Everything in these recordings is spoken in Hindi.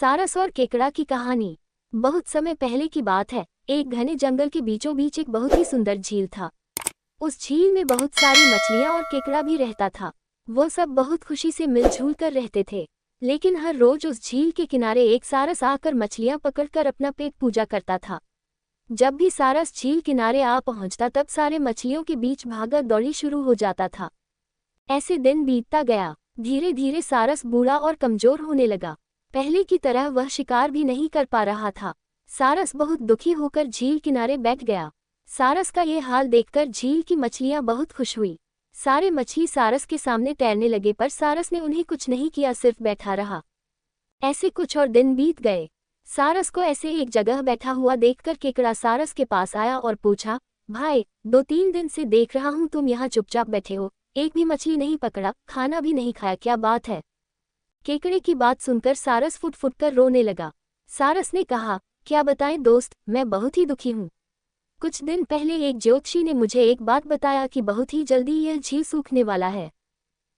सारस और केकड़ा की कहानी। बहुत समय पहले की बात है। एक घने जंगल के बीचों बीच एक बहुत ही सुंदर झील था। उस झील में बहुत सारी मछलियां और केकड़ा भी रहता था। वो सब बहुत खुशी से मिलजुल कर रहते थे। लेकिन हर रोज उस झील के किनारे एक सारस आकर मछलियां पकड़कर अपना पेट पूजा करता था। जब भी सारस झील किनारे आ पहुंचता तब सारे मछलियों के बीच भागा दौड़ी शुरू हो जाता था। ऐसे दिन बीतता गया। धीरे धीरे सारस बूढ़ा और कमजोर होने लगा। पहले की तरह वह शिकार भी नहीं कर पा रहा था। सारस बहुत दुखी होकर झील किनारे बैठ गया। सारस का ये हाल देखकर झील की मछलियां बहुत खुश हुई। सारे मछली सारस के सामने तैरने लगे, पर सारस ने उन्हें कुछ नहीं किया, सिर्फ बैठा रहा। ऐसे कुछ और दिन बीत गए। सारस को ऐसे एक जगह बैठा हुआ देखकर केकड़ा सारस के पास आया और पूछा, भाई, 2-3 दिन से देख रहा हूँ तुम यहाँ चुपचाप बैठे हो, एक भी मछली नहीं पकड़ा, खाना भी नहीं खाया, क्या बात है? केकड़े की बात सुनकर सारस फुट फुट कर रोने लगा। सारस ने कहा, क्या बताएं दोस्त, मैं बहुत ही दुखी हूँ। कुछ दिन पहले एक ज्योतिषी ने मुझे एक बात बताया कि बहुत ही जल्दी यह झील सूखने वाला है।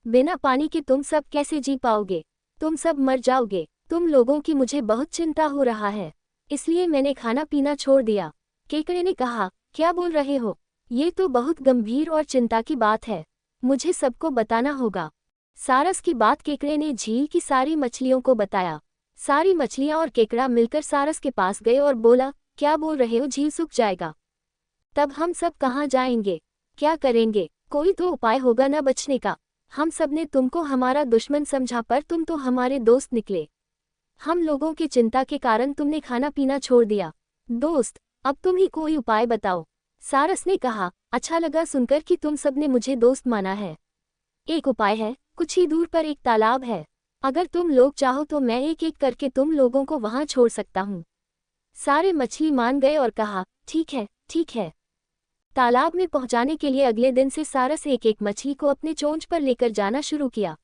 बिना पानी के तुम सब कैसे जी पाओगे? तुम सब मर जाओगे। तुम लोगों की मुझे बहुत चिंता हो रहा है, इसलिए मैंने खाना पीना छोड़ दिया। केकड़े ने कहा, क्या बोल रहे हो? ये तो बहुत गंभीर और चिंता की बात है, मुझे सबको बताना होगा। सारस की बात केकड़े ने झील की सारी मछलियों को बताया। सारी मछलियां और केकड़ा मिलकर सारस के पास गए और बोला, क्या बोल रहे हो, झील सूख जाएगा? तब हम सब कहाँ जाएंगे, क्या करेंगे? कोई तो उपाय होगा ना बचने का। हम सब ने तुमको हमारा दुश्मन समझा, पर तुम तो हमारे दोस्त निकले। हम लोगों की चिंता के कारण तुमने खाना पीना छोड़ दिया। दोस्त, अब तुम ही कोई उपाय बताओ। सारस ने कहा, अच्छा लगा सुनकर कि तुम सब ने मुझे दोस्त माना है। एक उपाय है, कुछ ही दूर पर एक तालाब है। अगर तुम लोग चाहो तो मैं एक एक करके तुम लोगों को वहां छोड़ सकता हूँ। सारे मछली मान गए और कहा, ठीक है, ठीक है। तालाब में पहुंचाने के लिए अगले दिन से सारस एक एक मछली को अपने चोंच पर लेकर जाना शुरू किया।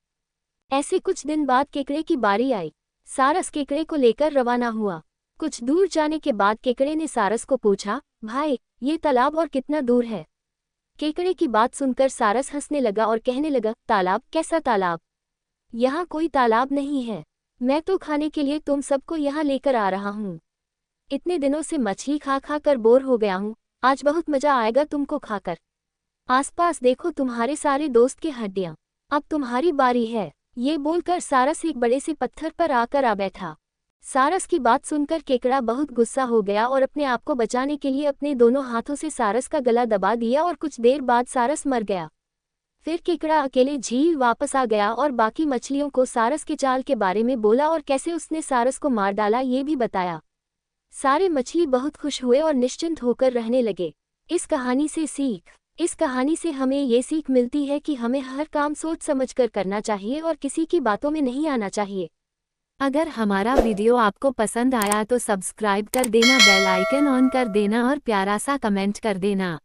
ऐसे कुछ दिन बाद केकड़े की बारी आई। सारस केकड़े को लेकर रवाना हुआ। कुछ दूर जाने के बाद केकड़े ने सारस को पूछा, भाई, ये तालाब और कितना दूर है? केकड़े की बात सुनकर सारस हंसने लगा और कहने लगा, तालाब? कैसा तालाब? यहाँ कोई तालाब नहीं है। मैं तो खाने के लिए तुम सबको यहाँ लेकर आ रहा हूँ। इतने दिनों से मछली खा खा कर बोर हो गया हूँ, आज बहुत मजा आएगा तुमको खाकर। आसपास देखो, तुम्हारे सारे दोस्त की हड्डियाँ। अब तुम्हारी बारी है। ये बोलकर सारस एक बड़े से पत्थर पर आकर आ बैठा। सारस की बात सुनकर केकड़ा बहुत गुस्सा हो गया और अपने आप को बचाने के लिए अपने दोनों हाथों से सारस का गला दबा दिया और कुछ देर बाद सारस मर गया। फिर केकड़ा अकेले झील वापस आ गया और बाकी मछलियों को सारस के चाल के बारे में बोला और कैसे उसने सारस को मार डाला ये भी बताया। सारे मछली बहुत खुश हुए और निश्चिंत होकर रहने लगे। इस कहानी से हमें ये सीख मिलती है कि हमें हर काम सोच समझकर करना चाहिए और किसी की बातों में नहीं आना चाहिए। अगर हमारा वीडियो आपको पसंद आया तो सब्सक्राइब कर देना, बेल आइकन ऑन कर देना और प्यारा सा कमेंट कर देना।